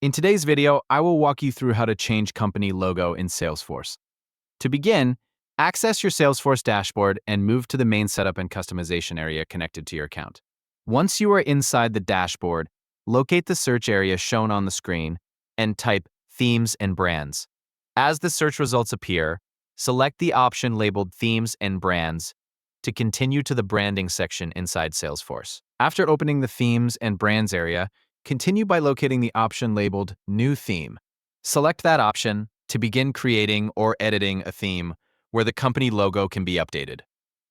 In today's video, I will walk you through how to change company logo in Salesforce. To begin, access your Salesforce dashboard and move to the main setup and customization area connected to your account. Once you are inside the dashboard, locate the search area shown on the screen and type Themes and Brands. As the search results appear, select the option labeled Themes and Brands to continue to the branding section inside Salesforce. After opening the Themes and Brands area, continue by locating the option labeled New Theme. Select that option to begin creating or editing a theme where the company logo can be updated.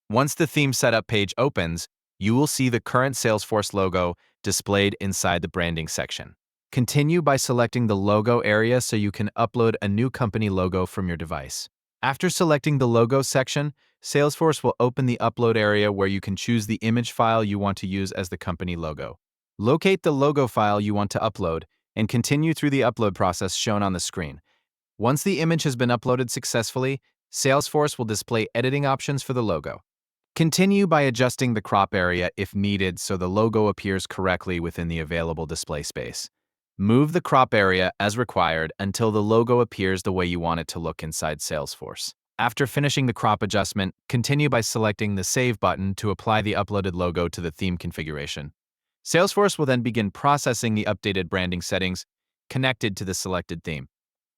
Once the theme setup page opens, you will see the current Salesforce logo displayed inside the branding section. Continue by selecting the logo area so you can upload a new company logo from your device. After selecting the logo section, Salesforce will open the upload area where you can choose the image file you want to use as the company logo. Locate the logo file you want to upload and continue through the upload process shown on the screen. Once the image has been uploaded successfully, Salesforce will display editing options for the logo. Continue by adjusting the crop area if needed so the logo appears correctly within the available display space. Move the crop area as required until the logo appears the way you want it to look inside Salesforce. After finishing the crop adjustment, continue by selecting the Save button to apply the uploaded logo to the theme configuration. Salesforce will then begin processing the updated branding settings connected to the selected theme.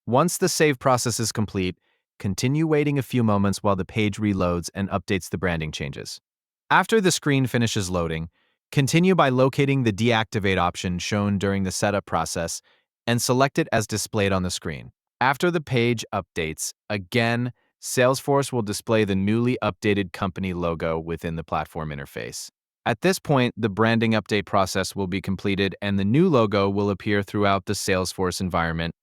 Once the save process is complete, continue waiting a few moments while the page reloads and updates the branding changes. After the screen finishes loading, continue by locating the deactivate option shown during the setup process and select it as displayed on the screen. After the page updates, again, Salesforce will display the newly updated company logo within the platform interface. At this point, the branding update process will be completed and the new logo will appear throughout the Salesforce environment,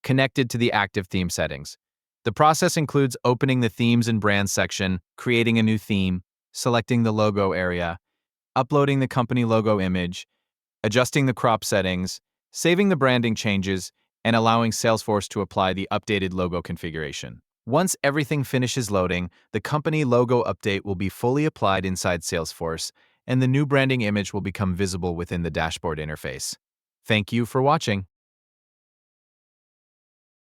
connected to the active theme settings. The process includes opening the Themes and Brands section, creating a new theme, selecting the logo area, uploading the company logo image, adjusting the crop settings, saving the branding changes, and allowing Salesforce to apply the updated logo configuration. Once everything finishes loading, the company logo update will be fully applied inside Salesforce, and the new branding image will become visible within the dashboard interface. Thank you for watching.